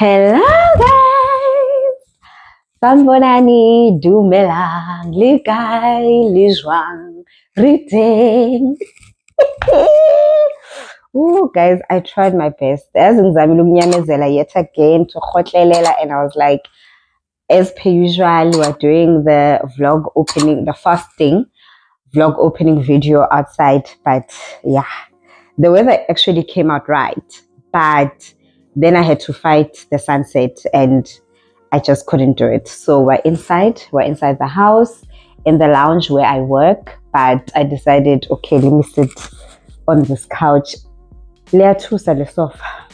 Hello guys, Sanbonani, dumelang, le kae, le jwang, re teng. Ooh, guys, I tried my best. As ngizamile ukunyamezela yet again to khotlelela, and I was like, as per usual, we're doing the vlog opening, the fasting vlog opening video outside, but yeah, the weather actually came out right, but then I had to fight the sunset and I just couldn't do it. So we're inside the house in the lounge where I work, but I decided, okay, let me sit on this couch. Le sofa.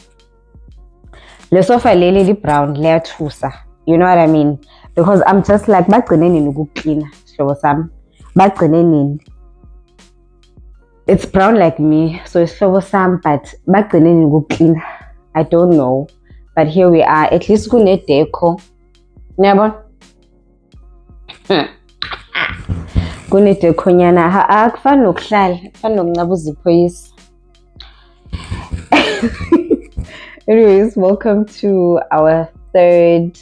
Le sofa leli brown, you know what I mean? Because I'm just like, clean. It's brown like me, so it's some, but clean. I don't know, but here we are. At least kune deco. Never. Kune deco nyana. Akufani nokuhlala, kufani nokuncaba uziphoyisa. Anyways, welcome to our third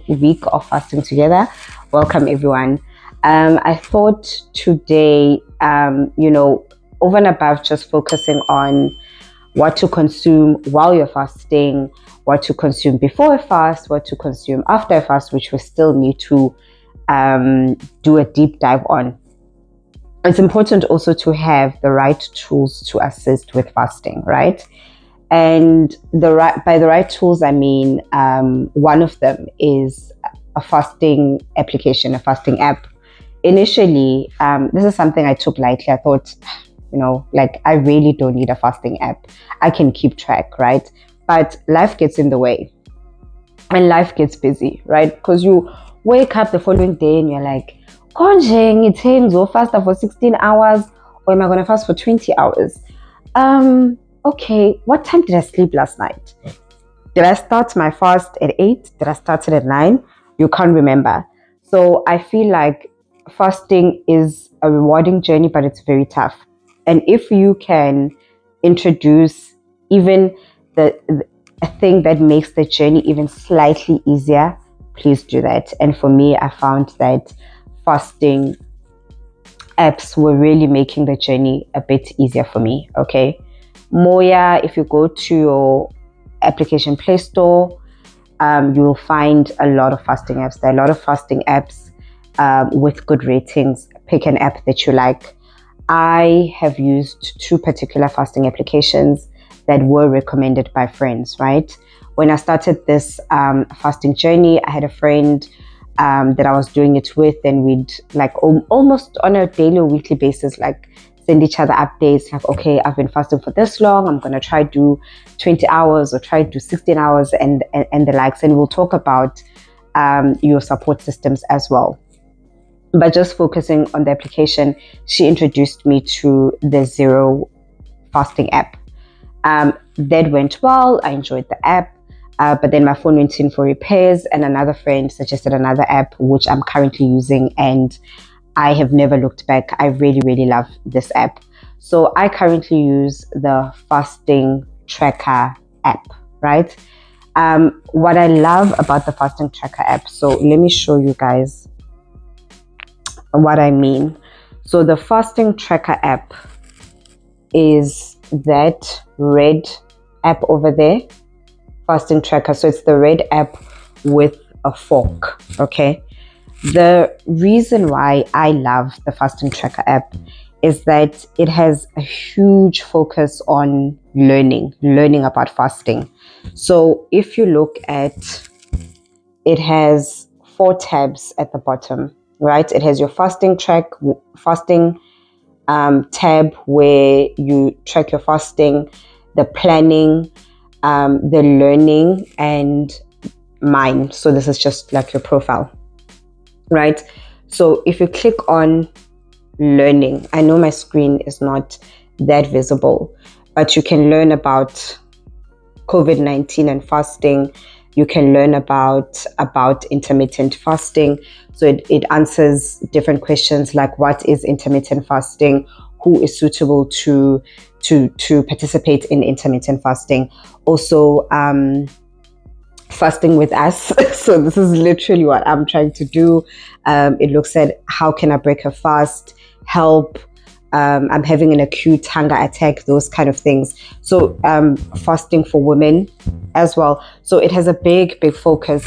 week of fasting together. Welcome everyone. I thought today over and above just focusing on what to consume while you're fasting, what to consume before a fast, what to consume after a fast, which we still need to do a deep dive on. It's important also to have the right tools to assist with fasting, right? And by the right tools, I mean one of them is a fasting application, a fasting app. Initially, this is something I took lightly. I thought, I really don't need a fasting app. I can keep track, right? But life gets in the way and life gets busy, right? Because you wake up the following day and you're like, konje ngithe fast for 16 hours, or am I going to fast for 20 hours? Okay, what time did I sleep last night? Did I start my fast at 8? Did I start it at 9? You can't remember. So I feel like fasting is a rewarding journey, but it's very tough. And if you can introduce even a thing that makes the journey even slightly easier, please do that. And for me, I found that fasting apps were really making the journey a bit easier for me. Okay. Moya, if you go to your application Play Store, you will find a lot of fasting apps. There are a lot of fasting apps with good ratings. Pick an app that you like. I have used 2 particular fasting applications that were recommended by friends, right? When I started this fasting journey, I had a friend that I was doing it with, and we'd almost on a daily or weekly basis, send each other updates like, okay, I've been fasting for this long, I'm gonna try do 20 hours or try do 16 hours and the likes, and we'll talk about your support systems as well. But just focusing on the application, she introduced me to the Zero fasting app. That went well. I enjoyed the app, but then my phone went in for repairs, and another friend suggested another app, which I'm currently using, and I have never looked back. I really, really love this app. So I currently use the fasting tracker app, right? What I love about the fasting tracker app, so let me show you guys what I mean. So the fasting tracker app is that red app over there, fasting tracker. So it's the red app with a fork, okay? The reason why I love the fasting tracker app is that it has a huge focus on learning about fasting. So if you look at it, has 4 tabs at the bottom, right? It has your fasting tab where you track your fasting, the planning, the learning, and mine. So this is just like your profile, right? So if you click on learning, I know my screen is not that visible, but you can learn about COVID-19 and fasting. You can learn about intermittent fasting. So it answers different questions like, what is intermittent fasting? Who is suitable to to participate in intermittent fasting. Also, fasting with us. So this is literally what I'm trying to do. It looks at how can I break a fast, help. I'm having an acute hunger attack, those kind of things. So fasting for women as well. So it has a big focus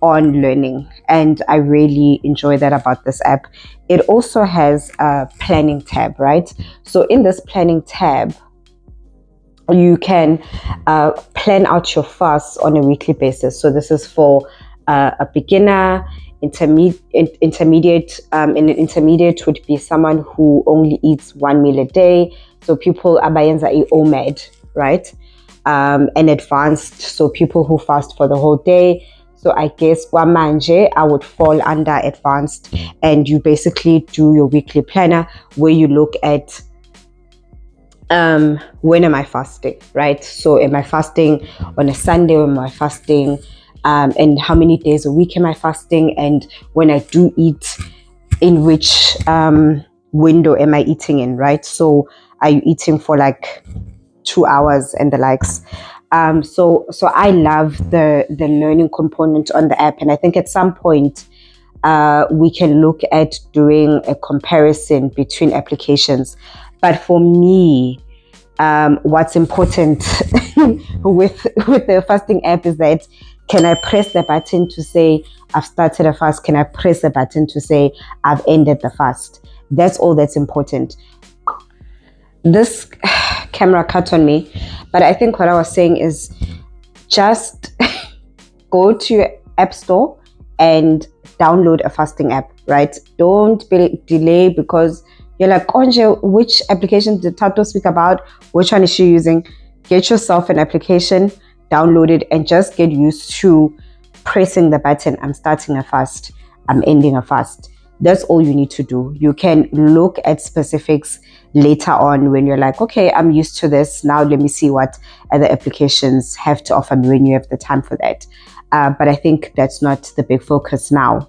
on learning, and I really enjoy that about this app. It also has a planning tab, right? So in this planning tab, you can plan out your fasts on a weekly basis. So this is for a beginner, intermediate. And an intermediate would be someone who only eats one meal a day. So people abayenza OMAD, right? And advanced, so people who fast for the whole day. So I guess Kwamanje, I would fall under advanced, and you basically do your weekly planner where you look at when am I fasting, right? So am I fasting on a Sunday, or am I fasting and how many days a week am I fasting? And when I do eat, in which window am I eating in, right? So are you eating for like 2 hours and the likes? So I love the learning component on the app, and I think at some point we can look at doing a comparison between applications. But for me, what's important with the fasting app is that, can I press the button to say I've started a fast? Can I press the button to say I've ended the fast? That's all that's important. This camera cut on me, but I think what I was saying is just go to your app store and download a fasting app, right? Don't delay, because you're like, Konje, which application did Tato speak about? Which one is she using? Get yourself an application, download it, and just get used to pressing the button. I'm starting a fast, I'm ending a fast. That's all you need to do. You can look at specifics later on when you're like, okay, I'm used to this. Now let me see what other applications have to offer me, when you have the time for that. But I think that's not the big focus now.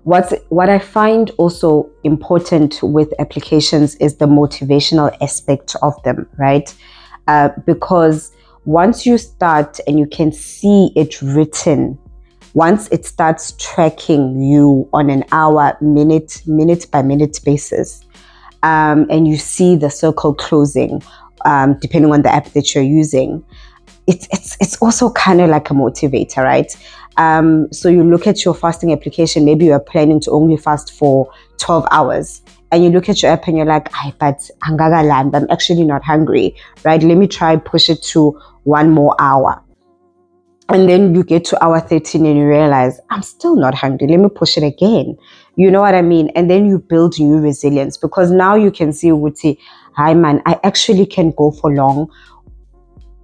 What I find also important with applications is the motivational aspect of them, right? Because once you start and you can see it written, once it starts tracking you on an hour, minute by minute basis, and you see the circle closing, depending on the app that you're using, it's also kind of like a motivator, right? So you look at your fasting application, maybe you're planning to only fast for 12 hours, and you look at your app and you're like, but I'm actually not hungry, right? Let me try push it to 1 more hour. And then you get to hour 13 and you realize, I'm still not hungry. Let me push it again. You know what I mean? And then you build new resilience, because now you can see, hi man, I actually can go for long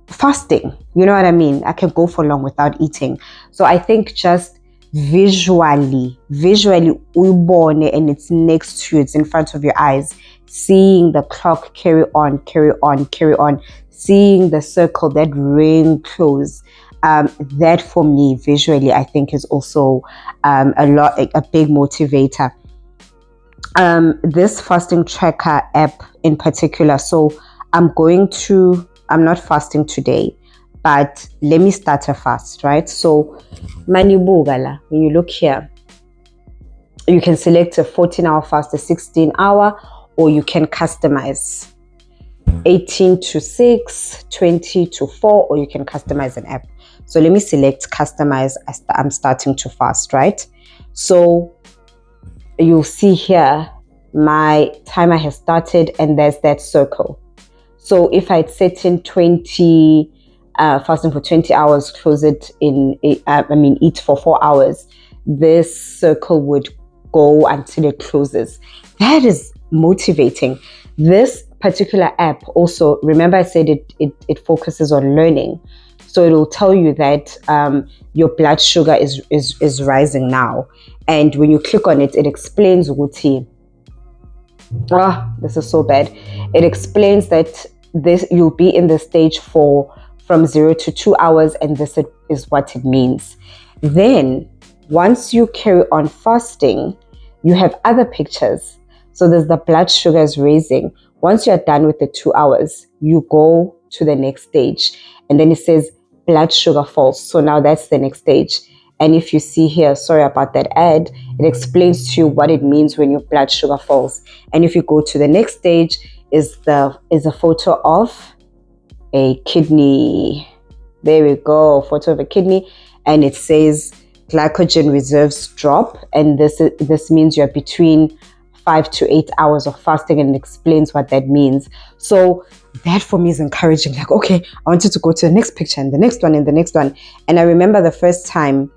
fasting. You know what I mean? I can go for long without eating. So I think just visually uyibone, and it's next to you, it's in front of your eyes, seeing the clock carry on, seeing the circle, that ring close, that for me visually I think is also a big motivator. This fasting tracker app in particular, so I'm not fasting today, but let me start a fast, right? So manibugala, when you look here, you can select a 14-hour fast, a 16-hour, or you can customize 18 to 6, 20 to 4, or you can customize an app. So let me select customize. I'm starting to fast, right? So you'll see here my timer has started, and there's that circle. So if I'd set in 20, fasting for 20 hours, close it eat for 4 hours, this circle would go until it closes. That is motivating. This particular app also, remember I said it focuses on learning. So it'll tell you that your blood sugar is rising now. And when you click on it, it explains Wuti. This is so bad. It explains that you'll be in the stage from 0 to 2 hours, and this is what it means. Then once you carry on fasting, you have other pictures. So there's the blood sugar is raising. Once you're done with the 2 hours, you go to the next stage. And then it says blood sugar falls. So now that's the next stage. And if you see here, sorry about that ad, it explains to you what it means when your blood sugar falls. And if you go to the next stage, is a photo of a kidney. There we go, photo of a kidney, and it says glycogen reserves drop, and this means you're between 5 to 8 hours of fasting, and it explains what that means. So that for me is encouraging. Like, okay, I wanted to go to the next picture and the next one and the next one. And I remember the first time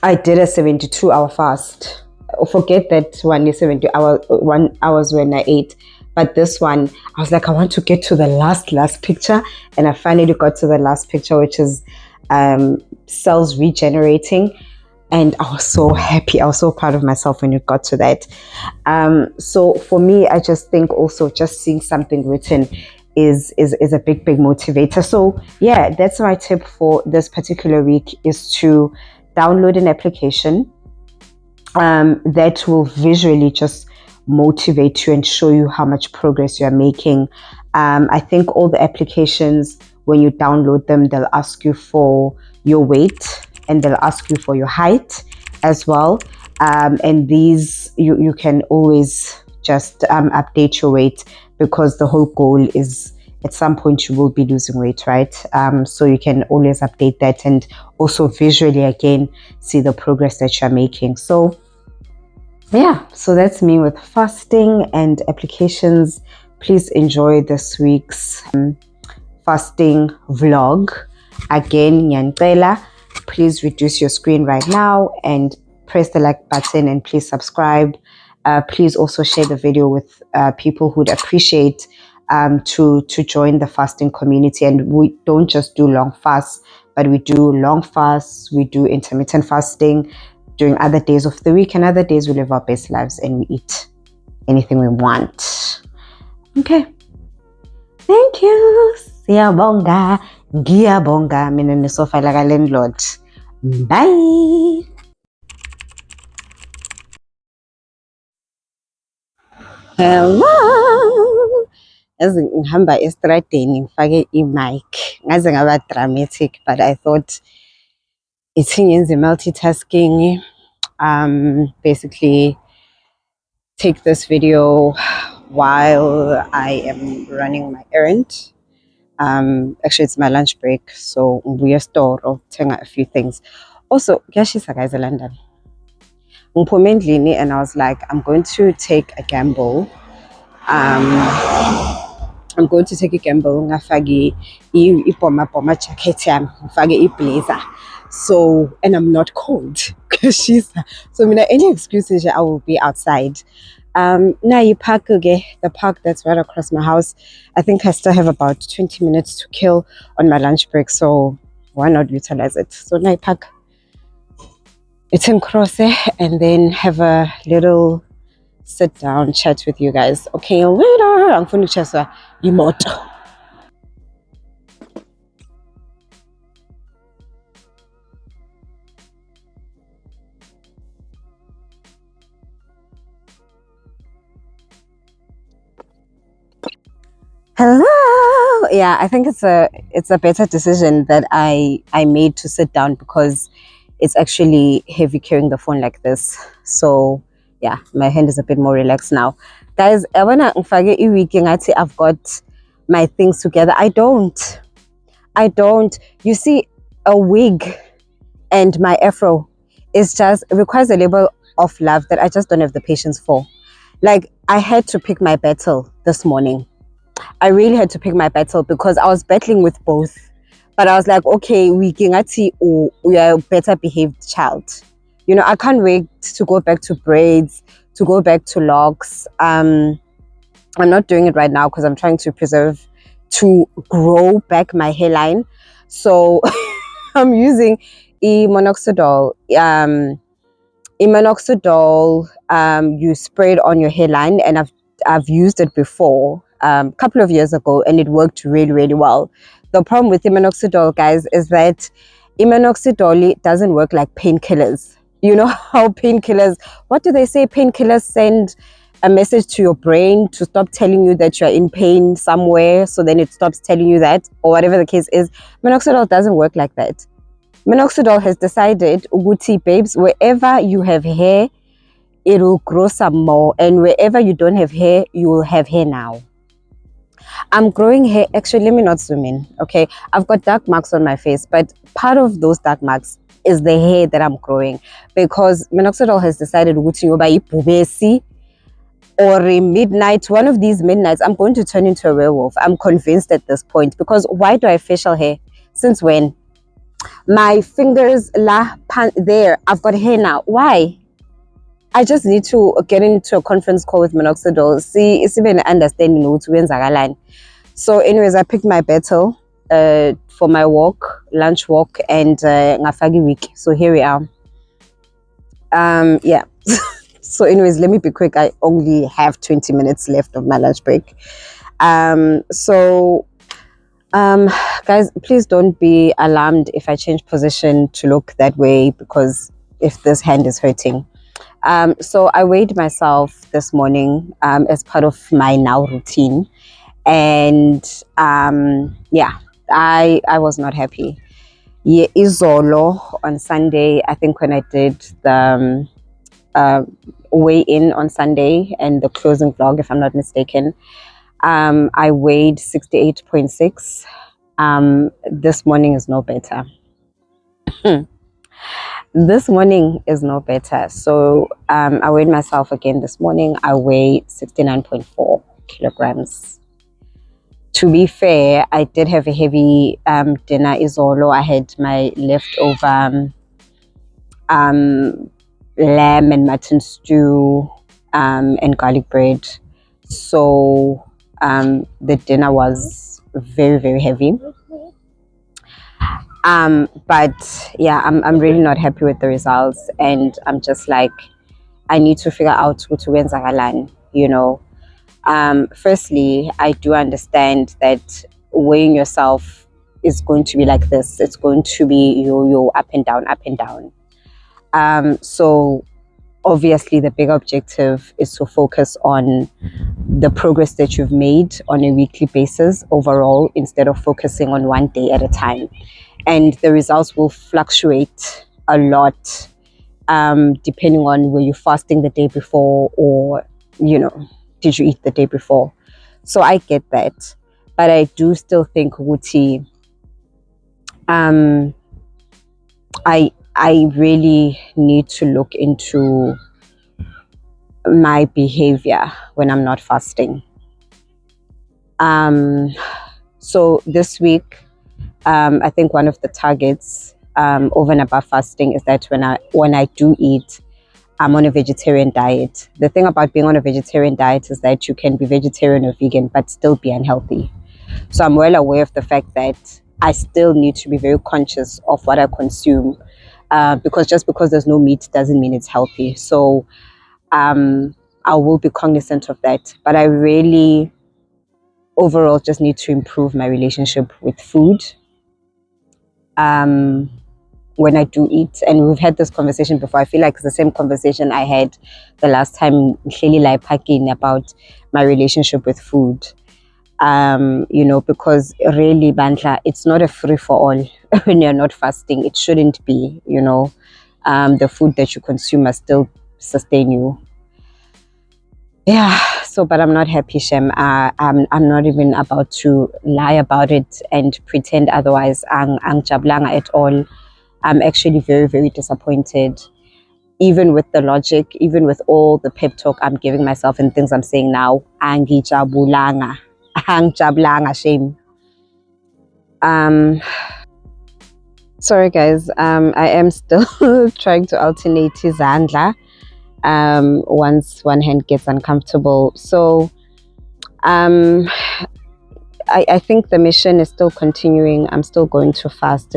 I did a 72-hour fast. Forget that 70 hours when I ate. But this one, I was like, I want to get to the last picture. And I finally got to the last picture, which is cells regenerating. And I was so happy. I was so proud of myself when it got to that. So for me, I just think also just seeing something written is a big motivator. So yeah, that's my tip for this particular week, is to download an application that will visually just motivate you and show you how much progress you're making. I think all the applications, when you download them, they'll ask you for your weight and they'll ask you for your height as well. And these, you can always just update your weight, because the whole goal is at some point you will be losing weight, right? So you can always update that and also visually again see the progress that you're making. So yeah, so that's me with fasting and applications. Please enjoy this week's fasting vlog. Again, Nyanpela, please reduce your screen right now and press the like button, and please subscribe. Please also share the video with people who'd appreciate to join the fasting community. And we don't just do long fasts, but we do long fasts, we do intermittent fasting during other days of the week, and other days we live our best lives and we eat anything we want. Okay, thank you. Siyabonga, ngiyabonga, mina nisofa like a landlord. Bye. Hello. As ngihamba estradeni ngifake i-mic, ngaze ngaba dramatic, but I thought it's multitasking. Basically take this video while I am running my errand. Actually it's my lunch break, so we are store or a few things. Also, kuyashisa guys eLondon. Ngiphume endlini and I was like, I'm going to take a gamble. I'm going to take a gamble. Ngafagi i-bomber jacket yami, ngifake i-blazer. So, and I'm not cold. So any excuses, I will be outside. Now you park again, the park that's right across my house. I think I still have about 20 minutes to kill on my lunch break, so why not utilize it? So now you park, it's in cross, and then have a little sit down chat with you guys. Okay, later. I'm going to chase emote. Hello. Yeah, I think it's a better decision that I made to sit down, because it's actually heavy carrying the phone like this. So yeah, my hand is a bit more relaxed now. Guys, when I've got my things together, I don't. You see, a wig and my afro it requires a level of love that I just don't have the patience for. Like, I had to pick my battle this morning. I really had to pick my battle, because I was battling with both. But I was like, okay, we are a better behaved child. You know, I can't wait to go back to braids, to go back to locks. I'm not doing it right now because I'm trying to grow back my hairline. So I'm using minoxidil. You spray it on your hairline, and I've used it before a couple of years ago, and it worked really, really well. The problem with minoxidil, guys, is that minoxidil doesn't work like painkillers. You know how painkillers, what do they say? Painkillers send a message to your brain to stop telling you that you're in pain somewhere, so then it stops telling you that, or whatever the case is. Minoxidil doesn't work like that. Minoxidil has decided, Uguti babes, wherever you have hair, it will grow some more, and wherever you don't have hair, you will have hair now. I'm growing hair. Actually, let me not zoom in. Okay, I've got dark marks on my face, but part of those dark marks is the hair that I'm growing, because minoxidil has decided or in midnight, one of these midnights, I'm going to turn into a werewolf. I'm convinced at this point, because why do I have facial hair? Since when? My fingers there, I've got hair now. Why? I just need to get into a conference call with minoxidil. See, it's even understanding what's line. So anyways, I picked my battle for my walk, lunch walk, and ngafagi week. So here we are. Yeah. So anyways, let me be quick. I only have 20 minutes left of my lunch break. Guys, please don't be alarmed if I change position to look that way, because if this hand is hurting. So I weighed myself this morning as part of my now routine, and yeah, I was not happy. Yeah, Izolo on Sunday, I think when I did the weigh in on Sunday and the closing vlog, if I'm not mistaken, I weighed 68.6. This morning is no better. This morning is no better. So I weighed myself again this morning. I weigh 69.4 kilograms. To be fair, I did have a heavy dinner izolo. I had my leftover lamb and mutton stew and garlic bread. So the dinner was very, very heavy. But yeah, I'm really not happy with the results, and I'm just like, I need to figure out who to win Zagalan, you know. Firstly, I do understand that weighing yourself is going to be like this. It's going to be yo-yo, up and down, up and down. So obviously the big objective is to focus on the progress that you've made on a weekly basis overall, instead of focusing on one day at a time. And the results will fluctuate a lot depending on were you fasting the day before, or, you know, did you eat the day before. So I get that, but I do still think Wuti, I really need to look into my behavior when I'm not fasting. So this week, I think one of the targets over and above fasting is that when I do eat, I'm on a vegetarian diet. The thing about being on a vegetarian diet is that you can be vegetarian or vegan but still be unhealthy. So I'm well aware of the fact that I still need to be very conscious of what I consume, because just because there's no meat doesn't mean it's healthy. So I will be cognizant of that. But I really overall just need to improve my relationship with food when I do eat. And we've had this conversation before. I feel like it's the same conversation I had the last time about my relationship with food. You know, because really, Bandla, it's not a free for all when you're not fasting. It shouldn't be, you know. The food that you consume must still sustain you. Yeah, so, but I'm not happy, Shem. I'm not even about to lie about it and pretend otherwise. Ang jablanga at all. I'm actually very, very disappointed. Even with the logic, even with all the pep talk I'm giving myself and things I'm saying now, angi jabulanga. Ang jablanga, shame. Sorry guys, I am still trying to alternate izandla once one hand gets uncomfortable. So I think the mission is still continuing. I'm still going to fast.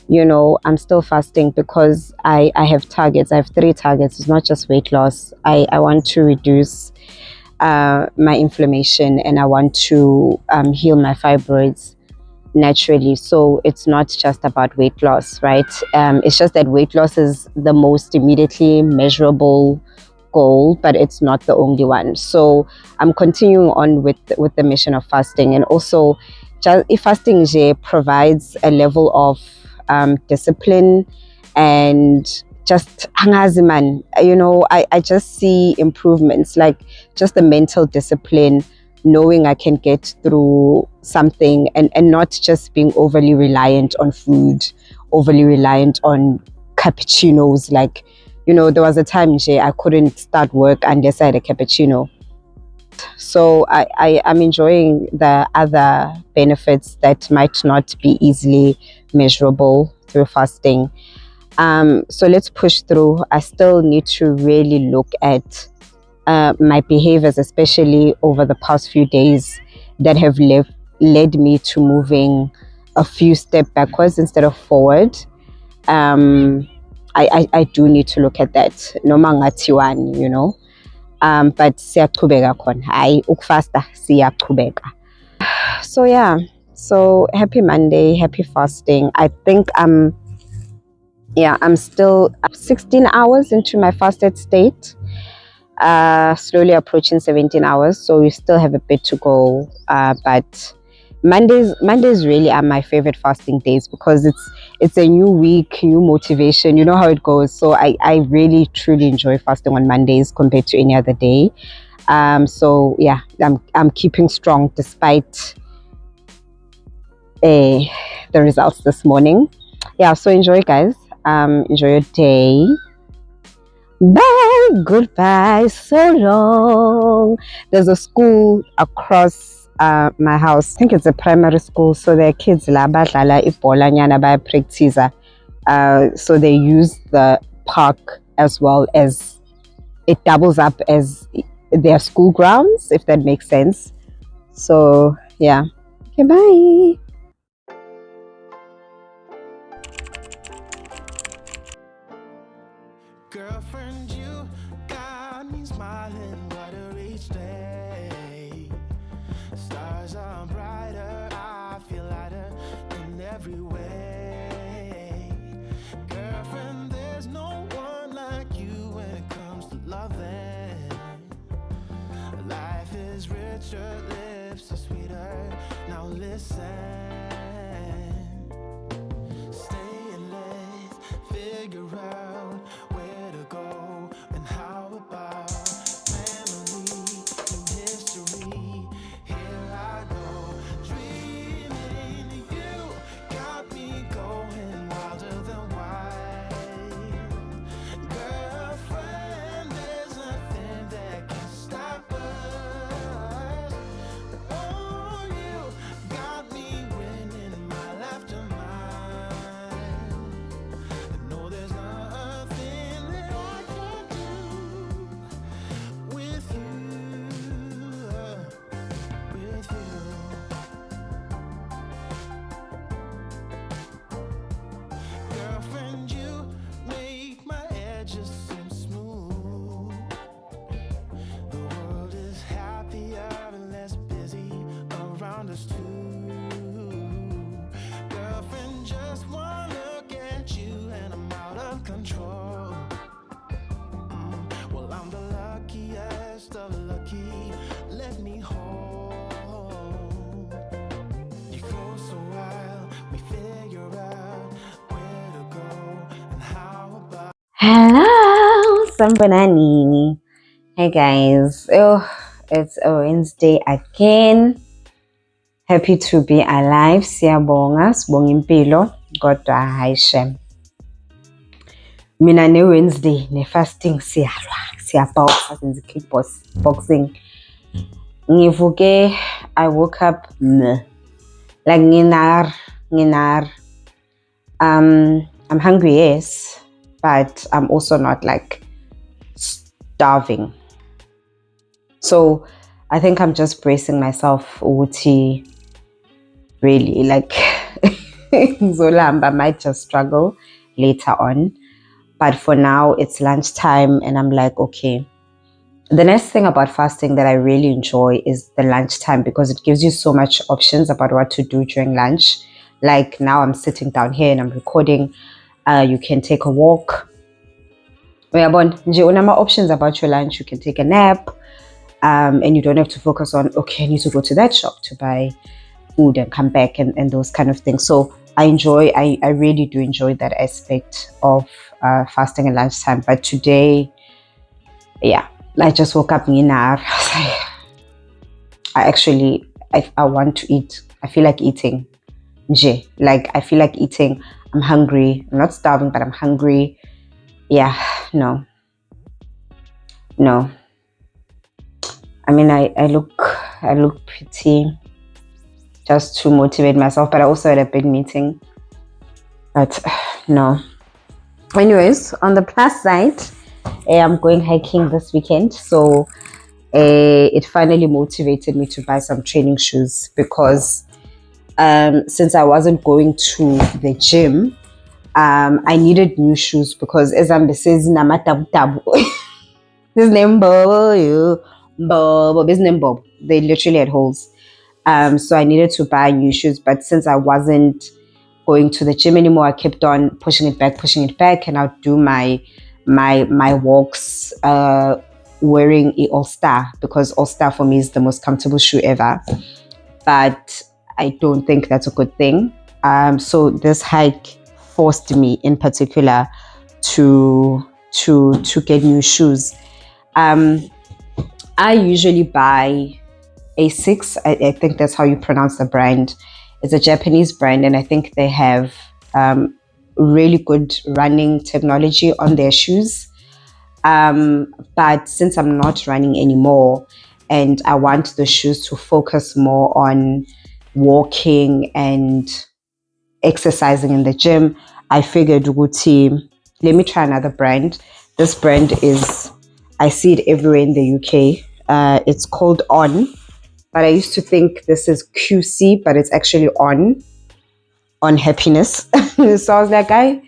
You know, I'm still fasting because I have targets. I have 3 targets. It's not just weight loss. I want to reduce my inflammation, and I want to heal my fibroids naturally. So it's not just about weight loss, right? It's just that weight loss is the most immediately measurable goal, but it's not the only one. So I'm continuing on with the mission of fasting, and also just fasting provides a level of discipline and just hangaziman. I just see improvements, like just the mental discipline, knowing I can get through something, and not just being overly reliant on food, overly reliant on cappuccinos. Like, there was a time I couldn't start work unless I had a cappuccino. So I am enjoying the other benefits that might not be easily measurable through fasting. So let's push through. I still need to really look at my behaviors, especially over the past few days, that have led me to moving a few steps backwards instead of forward. I do need to look at that. Noma ngathiwani. But siyaqhubeka khona. Hayi ukufasta siyaqhubeka. So yeah. So happy Monday, happy fasting. I think I'm still 16 hours into my fasted state. Slowly approaching 17 hours, so we still have a bit to go. But Mondays really are my favorite fasting days because it's a new week, new motivation. You know how it goes. So I really truly enjoy fasting on Mondays compared to any other day. So yeah, I'm keeping strong despite the results this morning. Yeah, so enjoy, guys. Enjoy your day. Bye, goodbye, so long. There's a school across my house. I think it's a primary school, so there are kids la badlala ibhola nyana baya practice. So they use the park as well, as it doubles up as their school grounds, if that makes sense. So yeah. Okay, bye. Girlfriend, you got me smiling brighter each day. Stars are brighter, I feel lighter in every way. Girlfriend, there's no one like you when it comes to loving. Life is richer, lips are sweeter. Now listen. Stay and let's figure out where to go and how about memory through history. Here I go, dreaming. You got me going wilder than wild. Girlfriend, there's nothing that can stop us. Oh, you got me winning my laughter mind. I know there's nothing that I can do with you, with you. Girlfriend, you make my edges seem smooth. The world is happier and less busy around us too. Girlfriend, just one look at you and I'm out of control. Well, I'm the luckiest of lucky. Let me hold you close a while. We figure out where to go and how about. Hello, Sambanani. Hey guys. Oh, it's a Wednesday again. Happy to be alive. Siyabonga, sibonga impilo. Kodwa hayi shem. Mina ne Wednesday ne fasting siyaboxa senza kickboxing. Ngivuke, I woke up like nginar. I'm hungry, yes, but I'm also not like starving. So I think I'm just bracing myself ukuthi really like Zolamba might just struggle later on. But for now, it's lunchtime and I'm like, okay. The next thing about fasting that I really enjoy is the lunchtime because it gives you so much options about what to do during lunch. Like now I'm sitting down here and I'm recording. You can take a walk. Uyabona, nje unama options about your lunch. You can take a nap, and you don't have to focus on, okay, I need to go to that shop to buy food and come back and those kind of things. So I really do enjoy that aspect of fasting at lunchtime. But today, yeah, I just woke up I actually, I want to eat. I feel like eating. Like I feel like eating. I'm hungry. I'm not starving, but I'm hungry. Yeah, no. I mean, I look pretty just to motivate myself, but I also had a big meeting. But no. Anyways, on the plus side, I'm going hiking this weekend, so it finally motivated me to buy some training shoes because since I wasn't going to the gym, I needed new shoes because as I'm says namatabu his name Bob, his name Bob. They literally had holes. So I needed to buy new shoes, but since I wasn't going to the gym anymore, I kept on pushing it back, and I'd do my walks wearing a All Star because All Star for me is the most comfortable shoe ever. But I don't think that's a good thing. So this hike forced me, in particular, to get new shoes. I usually buy Asics. I think that's how you pronounce the brand. It's a Japanese brand, and I think they have really good running technology on their shoes. But since I'm not running anymore and I want the shoes to focus more on walking and exercising in the gym, I figured, Guti, let me try another brand. This brand is, I see it everywhere in the UK. It's called On, but I used to think this is QC, but it's actually On Happiness. So I was like, let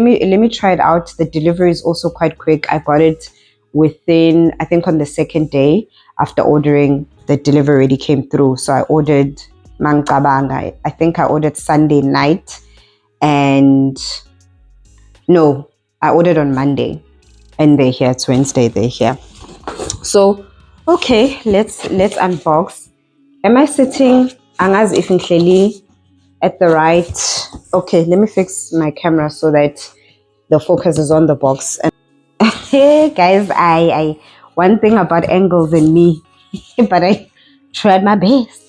me try it out. The delivery is also quite quick. I got it within, I think on the second day after ordering, the delivery already came through. So I ordered Mangkabanga. I think I ordered Sunday night, and no, I ordered on Monday, and they're here. It's Wednesday. They're here. So okay, let's unbox. Am I sitting angazi if ngihleli at the right? Okay, let me fix my camera so that the focus is on the box. And hey guys, I one thing about angles in me, but I tried my best.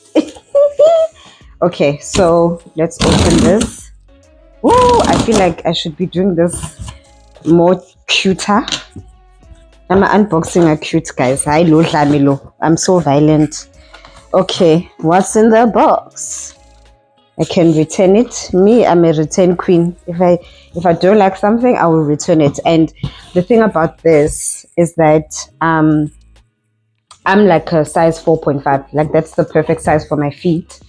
Okay, so let's open this. Woo, I feel like I should be doing this more cuter. I'm unboxing a cute, guys. Hi, lo Dlamelo. I'm so violent. Okay, what's in the box? I can return it. Me, I'm a return queen. If I don't like something, I will return it. And the thing about this is that I'm like a size 4.5. Like that's the perfect size for my feet.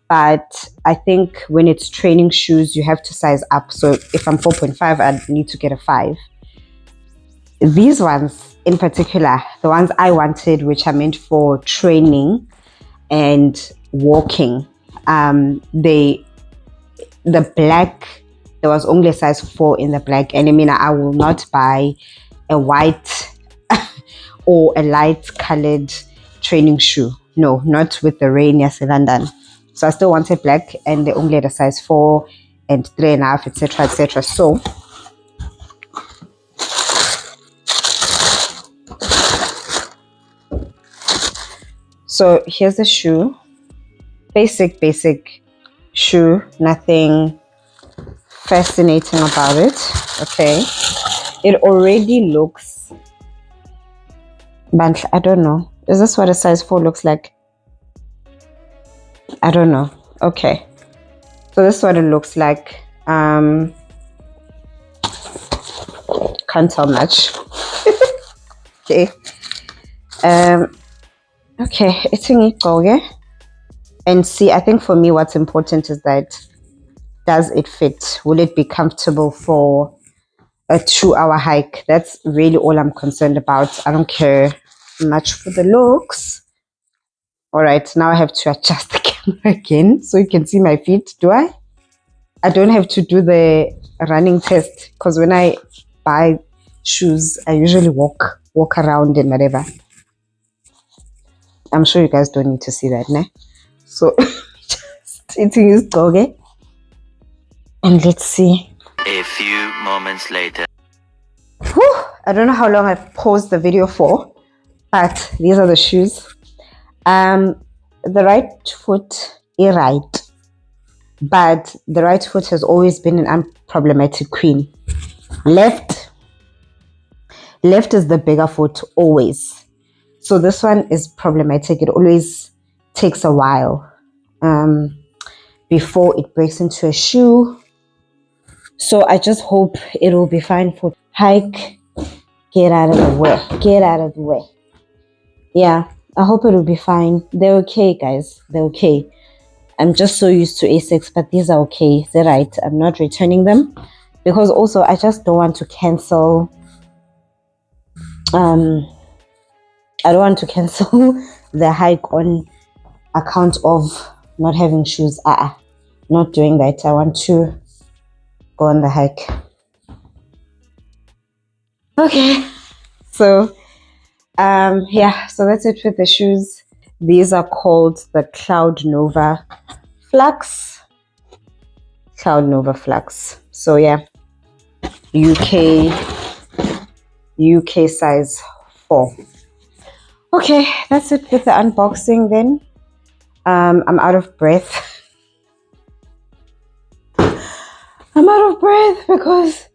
But I think when it's training shoes, you have to size up. So if I'm 4.5, I need to get a 5. These ones in particular, the ones I wanted, which are meant for training and walking, the black, there was only a size 4 in the black, and I mean I will not buy a white or a light colored training shoe. No, not with the rain, yes, in London. So I still wanted black, and they only had a size 4 and 3.5, etc., etc. So here's the shoe. Basic shoe, nothing fascinating about it. Okay, it already looks, but I don't know, is this what a size 4 looks like? I don't know. Okay, so this is what it looks like. Can't tell much. Okay, okay, it's in it. And see, I think for me what's important is that, does it fit? Will it be comfortable for a 2-hour hike? That's really all I'm concerned about. I don't care much for the looks. All right, now I have to adjust the camera again so you can see my feet. Do I? I don't have to do the running test because when I buy shoes. I usually walk around and whatever. I'm sure you guys don't need to see that, ne? So just eating his dog, eh? And let's see. A few moments later. Whew, I don't know how long I've paused the video for, but these are the shoes. The right foot is right, but the right foot has always been an unproblematic queen. Left is the bigger foot always. So this one is problematic. It always takes a while before it breaks into a shoe. So I just hope it will be fine for hike. Get out of the way. Get out of the way. Yeah, I hope it will be fine. They're okay, guys. They're okay. I'm just so used to Asics, but these are okay. They're right. I'm not returning them because also I just don't want to cancel. I don't want to cancel the hike on account of not having shoes. Not doing that. I want to go on the hike. Okay, so yeah, so that's it with the shoes. These are called the Cloud Nova Flux. Cloud Nova Flux. So yeah, UK size 4. Okay, that's it with the unboxing then. I'm out of breath. I'm out of breath because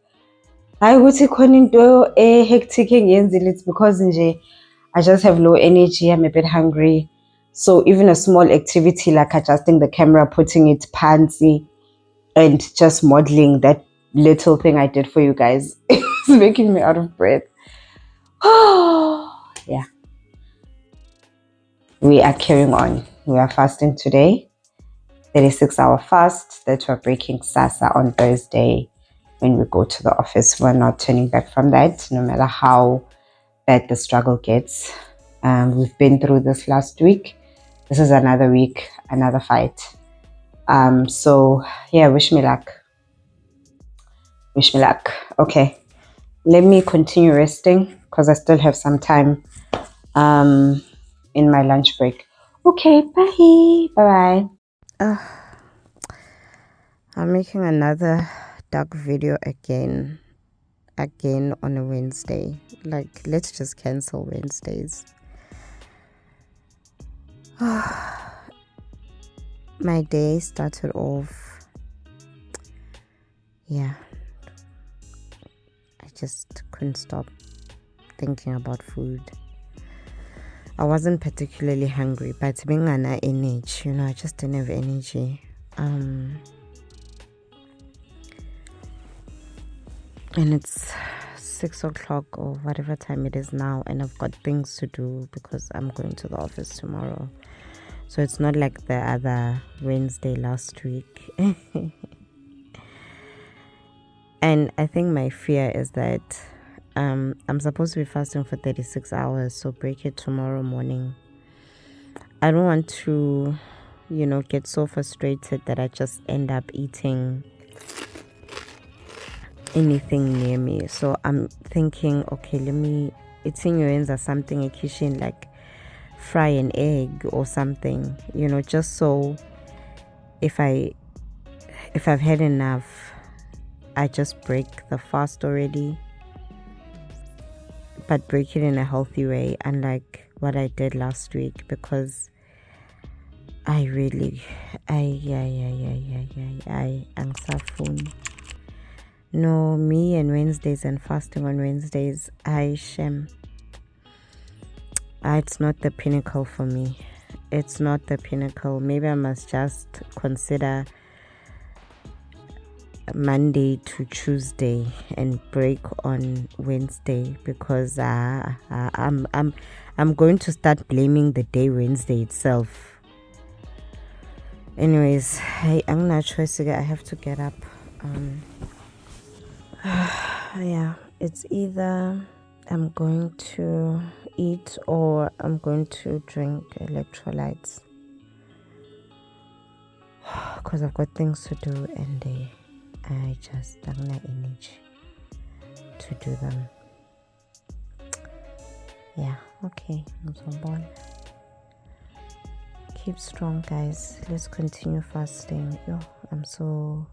I would say a hectic it's because I just have low energy. I'm a bit hungry. So even a small activity like adjusting the camera, putting it pansy, and just modeling that little thing I did for you guys is making me out of breath. Yeah. We are carrying on. We are fasting today. 36-hour fast that we're breaking Sasa on Thursday. When we go to the office, we're not turning back from that, no matter how bad the struggle gets. We've been through this last week. This is another week, another fight. So yeah, wish me luck. Wish me luck. Okay, let me continue resting because I still have some time in my lunch break. Okay, bye. Bye bye. I'm making another duck video again on a Wednesday. Like, let's just cancel Wednesdays. My day started off, yeah, I just couldn't stop thinking about food. I wasn't particularly hungry, but being an energy, I just didn't have energy. And it's 6 o'clock or whatever time it is now, and I've got things to do because I'm going to the office tomorrow. So it's not like the other Wednesday last week. And I think my fear is that I'm supposed to be fasting for 36 hours, so break it tomorrow morning. I don't want to, get so frustrated that I just end up eating anything near me. So I'm thinking, okay, let me eating your ends or something in kitchen, like fry an egg or something, just so if I've had enough, I just break the fast already, but break it in a healthy way, unlike what I did last week, because angisafuni. No, me and Wednesdays and fasting on Wednesdays, it's not the pinnacle for me. It's not the pinnacle. Maybe I must just consider Monday to Tuesday and break on Wednesday, because I'm going to start blaming the day Wednesday itself. Anyways, I'm not sure. I have to get up. Yeah, it's either I'm going to eat or I'm going to drink electrolytes, because I've got things to do and I just don't have energy to do them. Yeah, okay. Keep strong, guys. Let's continue fasting. Yo, I'm so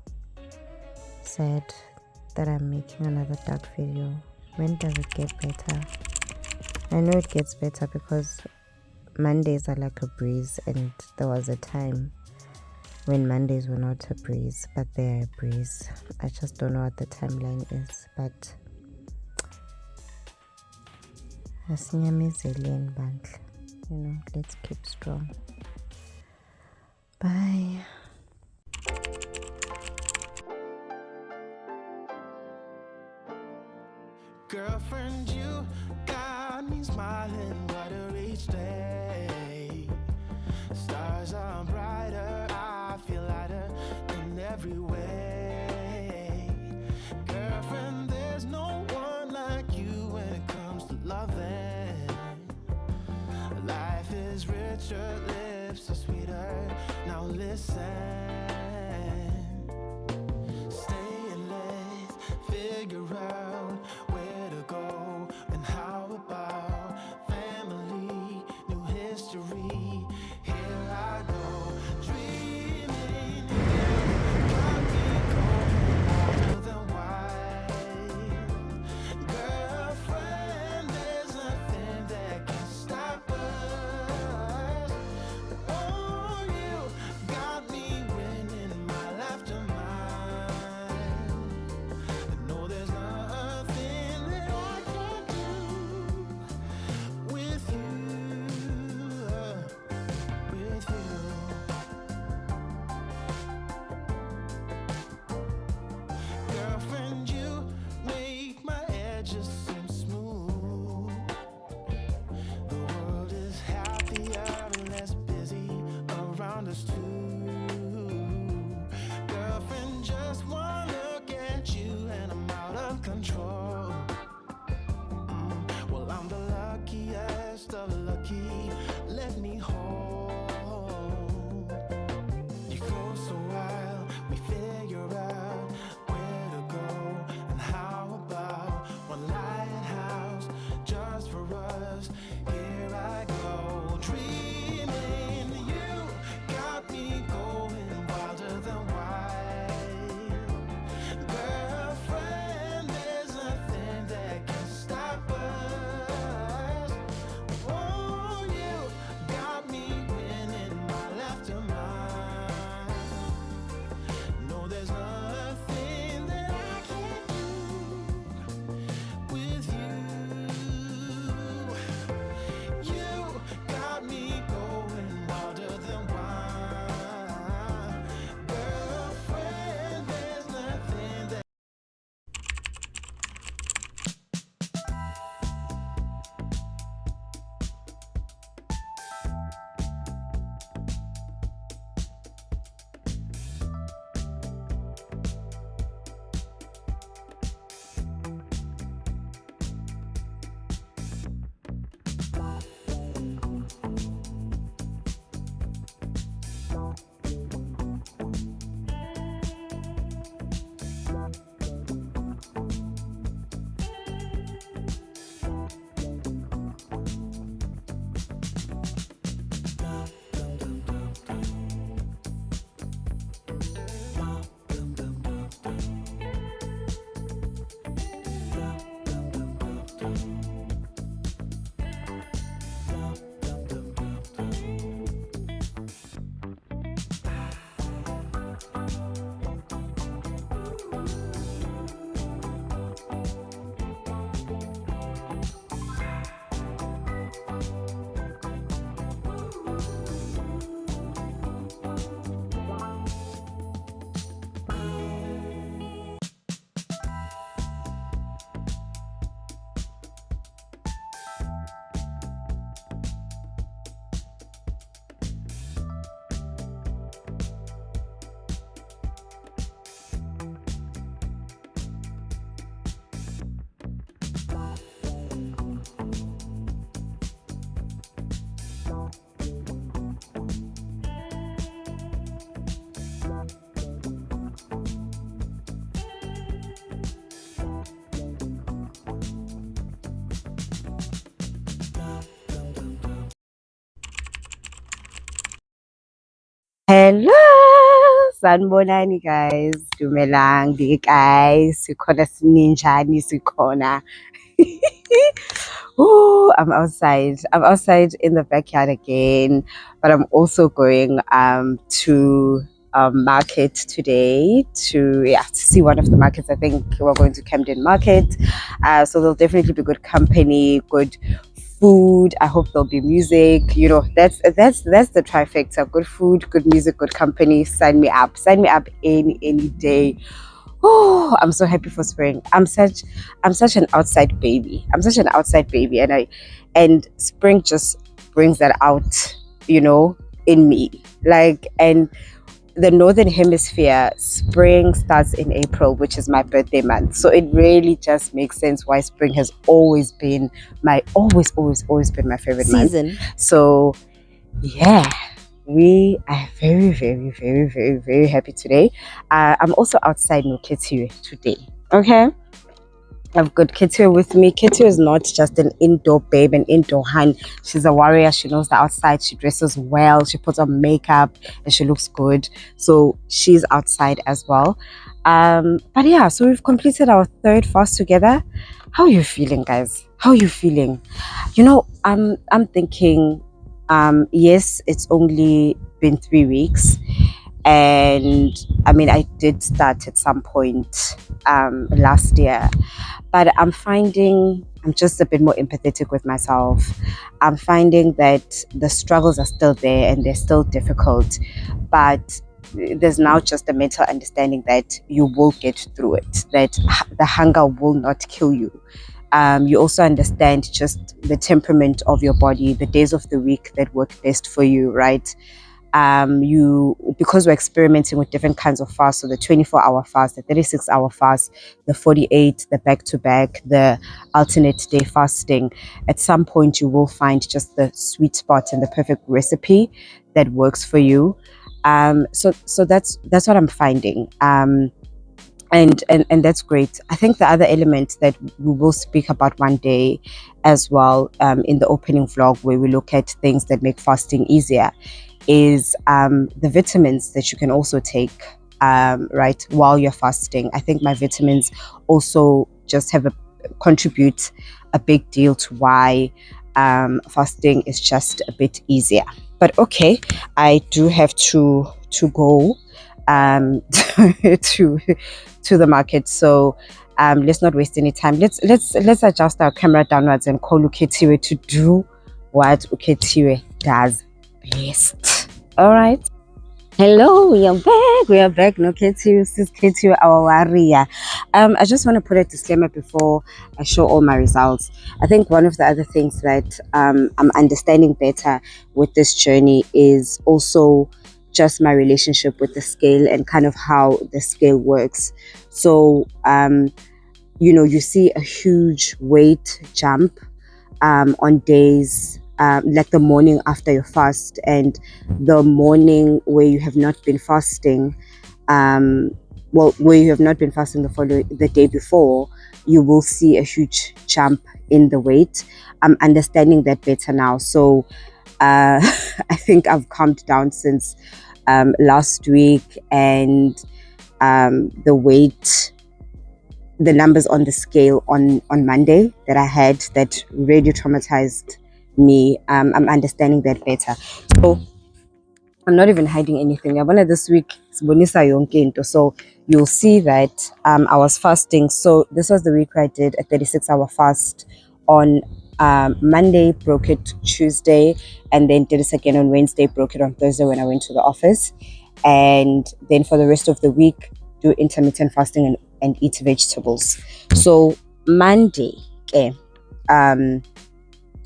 sad that I'm making another dark video. When does it get better? I know it gets better because Mondays are like a breeze, and there was a time when Mondays were not a breeze, but they're a breeze. I just don't know what the timeline is, but let's keep strong. Bye. Girlfriend, you got me smiling brighter each day. Stars are brighter, I feel lighter in every way. Girlfriend, there's no one like you when it comes to loving. Life is richer, lips are sweeter. Now listen. Stay and let's figure out where to go and how about family, new history. Here I go, dreaming colder than white. Girlfriend, there's nothing that can stop us. Oh, you got me Hello, sanibonani guys. Dumelang guys. Sikhona sininjani sikhona. Ooh, I'm outside. I'm outside in the backyard again, but I'm also going to market today to see one of the markets. I think we're going to Camden Market. So there'll definitely be good company, good food. I hope there'll be music. You know, that's the trifecta: good food, good music, good company. Sign me up. Sign me up any day. Oh, I'm so happy for spring. I'm such an outside baby. I'm such an outside baby, and spring just brings that out, you know, in me. Like, and the northern hemisphere, spring starts in April, which is my birthday month. So it really just makes sense why spring has always been always been my favorite Season. month. So yeah, we are very happy today. I'm also outside Noketiwe today. Okay, I've got Ketio with me. Ketio is not just an indoor babe, an indoor hun. She's a warrior. She knows the outside. She dresses well. She puts on makeup and she looks good. So she's outside as well. But yeah, so we've completed our third fast together. How are you feeling, guys? How are you feeling? You know, I'm thinking, yes, it's only been 3 weeks, and I mean, I did start at some point last year, but I'm finding I'm just a bit more empathetic with myself. I'm finding that the struggles are still there and they're still difficult, but there's now just a mental understanding that you will get through it, that the hunger will not kill you. You also understand just the temperament of your body, the days of the week that work best for you, right? You, because we're experimenting with different kinds of fast, so the 24-hour fast, the 36-hour fast, the 48, the back-to-back, the alternate day fasting, at some point you will find just the sweet spot and the perfect recipe that works for you. So that's what I'm finding. And that's great. I think the other element that we will speak about one day as well, in the opening vlog, where we look at things that make fasting easier, is the vitamins that you can also take right while you're fasting. I think my vitamins also just contribute a big deal to why fasting is just a bit easier. But okay, I do have to go to the market, so let's not waste any time. Let's adjust our camera downwards and call Uketiwe to do what Uketiwe does best. All right. Hello, we are back. No, Ketio, sis Ketio, our warrior. I just want to put a disclaimer before I show all my results. I think one of the other things that I'm understanding better with this journey is also just my relationship with the scale and kind of how the scale works. So, you know, you see a huge weight jump on days like the morning after your fast and the morning where you have not been fasting. Where you have not been fasting the day before, you will see a huge jump in the weight. I'm understanding that better now. So I think I've calmed down since last week, and the numbers on the scale on Monday that I had that really traumatized me, I'm understanding that better. So I'm not even hiding anything. I wanted this week, so you'll see that I was fasting. So this was the week where I did a 36-hour fast on Monday, broke it Tuesday, and then did it again on Wednesday, broke it on Thursday when I went to the office. And then for the rest of the week, do intermittent fasting and eat vegetables. So Monday, okay,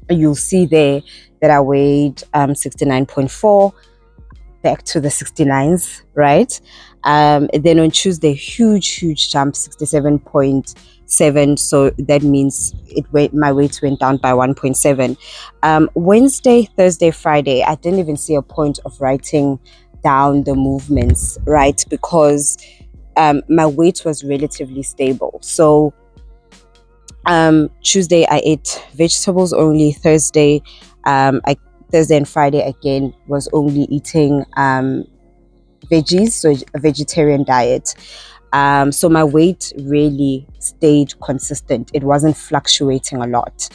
you'll see there that I weighed 69.4, back to the 69s, right? Then on Tuesday, huge jump, 67.7. So that means my weight went down by 1.7. Wednesday, Thursday, Friday, I didn't even see a point of writing down the movements, right? Because my weight was relatively stable. So Tuesday I ate vegetables only. Thursday and Friday again was only eating veggies, so a vegetarian diet. So my weight really stayed consistent. It wasn't fluctuating a lot.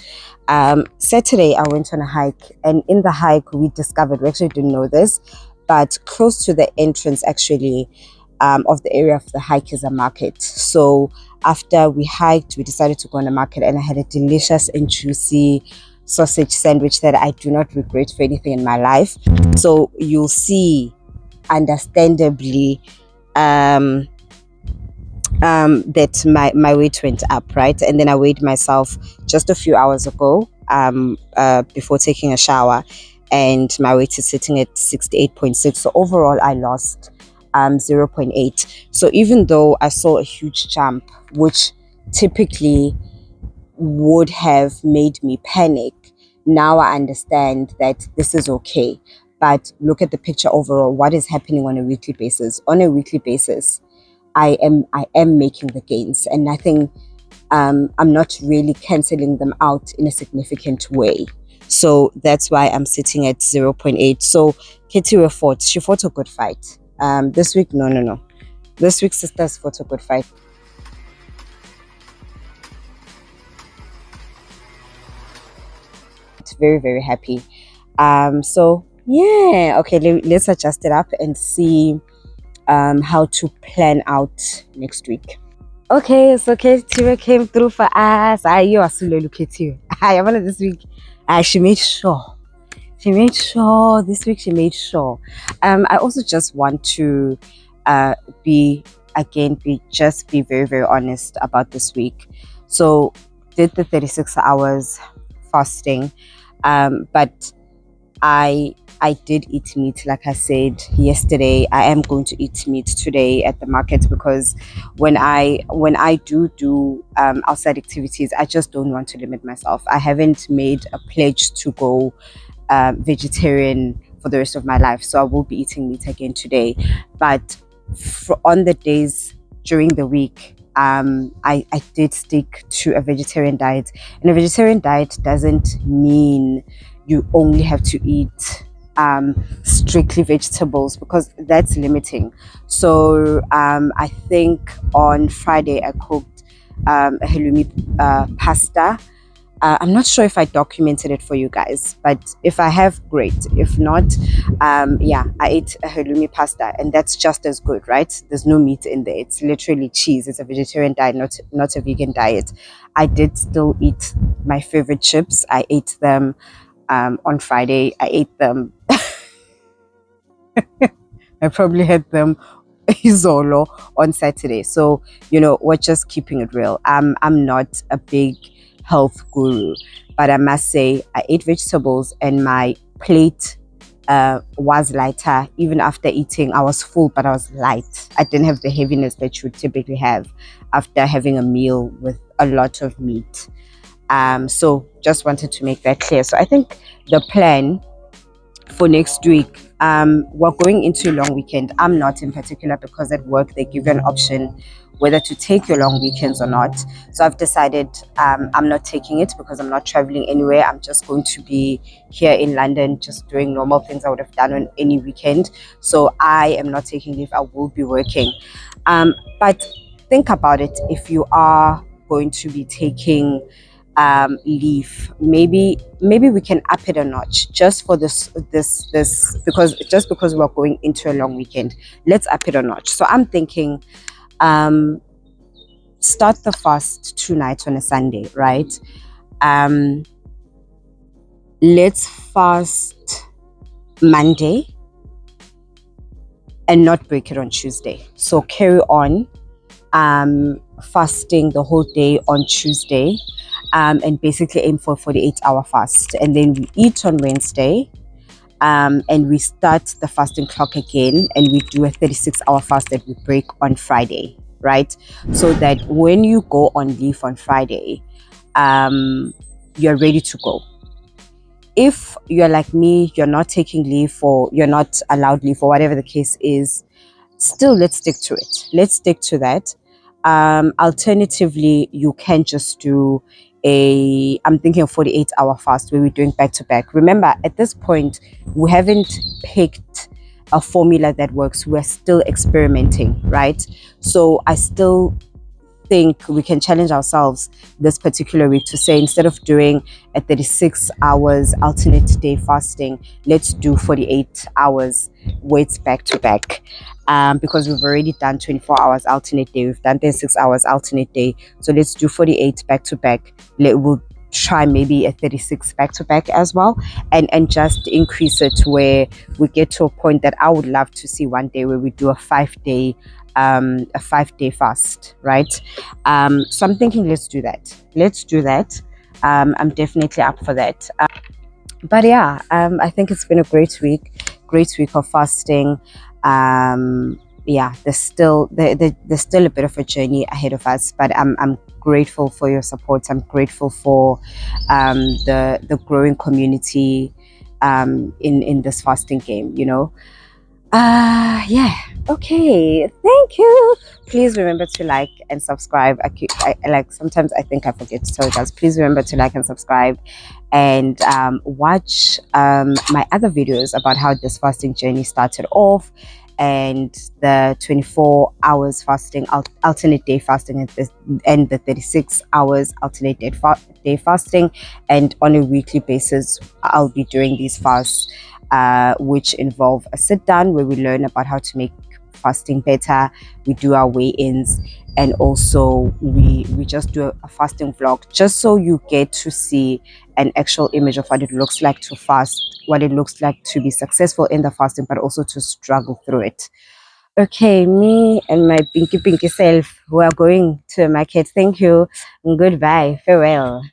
Saturday, I went on a hike, and in the hike, we discovered, we actually didn't know this, but close to the entrance, actually, of the area of the hike is a market. So after we hiked, we decided to go on a market, and I had a delicious and juicy sausage sandwich that I do not regret for anything in my life. So you'll see, understandably, that my weight went up, right? And then I weighed myself just a few hours ago, before taking a shower, and my weight is sitting at 68.6. So overall, I lost 0.8. So even though I saw a huge jump, which typically would have made me panic, now I understand that this is okay. But look at the picture overall. What is happening on a weekly basis? On a weekly basis, I am making the gains, and I think I'm not really canceling them out in a significant way. So that's why I'm sitting at 0.8. So Katie fought. She fought a good fight. This week, no. This week, sisters fought a good fight. Very, very happy. So yeah, okay, let's adjust it up and see how to plan out next week. Okay, so Katie came through for us. You are so look at you. I wanted this week. She made sure. She made sure this week. She made sure. I also just want to be very, very honest about this week. So did the 36 hours fasting, but I did eat meat, like I said yesterday. I am going to eat meat today at the market, because when I do outside activities, I just don't want to limit myself. I haven't made a pledge to go vegetarian for the rest of my life, so I will be eating meat again today. But on the days during the week, I did stick to a vegetarian diet. And a vegetarian diet doesn't mean you only have to eat strictly vegetables, because that's limiting. So I think on Friday I cooked a halloumi pasta. I'm not sure if I documented it for you guys, but if I have, great. If not, yeah, I ate a halloumi pasta, and that's just as good, right? There's no meat in there. It's literally cheese. It's a vegetarian diet, not a vegan diet. I did still eat my favorite chips. I ate them on Friday. I ate them. I probably had them Izolo on Saturday. So, we're just keeping it real. I'm not a big health guru, but I must say I ate vegetables, and my plate was lighter. Even after eating, I was full, but I was light. I didn't have the heaviness that you would typically have after having a meal with a lot of meat. So just wanted to make that clear. So I think the plan for next week, we're going into a long weekend. I'm not in particular, because at work they give you an option whether to take your long weekends or not. So I've decided I'm not taking it, because I'm not traveling anywhere. I'm just going to be here in London, just doing normal things I would have done on any weekend. So I am not taking leave. I will be working. But think about it. If you are going to be taking leave, maybe we can up it a notch, just for this because we're going into a long weekend. Let's up it a notch. So I'm thinking, start the fast 2 nights on a Sunday, right? Let's fast Monday and not break it on Tuesday. So carry on fasting the whole day on Tuesday, and basically aim for a 48-hour fast. And then we eat on Wednesday, and we start the fasting clock again, and we do a 36-hour fast that we break on Friday, right? So that when you go on leave on Friday, you're ready to go. If you're like me, you're not taking leave, or you're not allowed leave, or whatever the case is, still let's stick to it. Let's stick to that. Alternatively, you can just do I'm thinking a 48-hour fast where we're doing back to back. Remember, at this point, we haven't picked a formula that works. We're still experimenting, right? So I still think we can challenge ourselves this particular week to say, instead of doing a 36 hours alternate day fasting, let's do 48 hours weights back to back, because we've already done 24 hours alternate day, we've done 36 hours alternate day, so let's do 48 back to back. We'll try maybe a 36 back to back as well, and just increase it where we get to a point that I would love to see one day where we do a 5-day fast, right? So I'm thinking let's do that. I'm definitely up for that. But yeah, I think it's been a great week of fasting. Yeah, there's still a bit of a journey ahead of us, but I'm grateful for your support. I'm grateful for the growing community in this fasting game, you know. Yeah, okay, thank you. Please remember to like and subscribe. Like, sometimes I think I forget to tell you guys, please remember to like and subscribe, and watch my other videos about how this fasting journey started off, and the 24 hours fasting, alternate day fasting, and the 36 hours alternate day fasting. And on a weekly basis I'll be doing these fasts, which involve a sit down where we learn about how to make fasting better. We do our weigh-ins, and also we just do a fasting vlog, just so you get to see an actual image of what it looks like to fast, what it looks like to be successful in the fasting, but also to struggle through it. Okay, me and my pinky self, who are going to the market. Thank you and goodbye, farewell.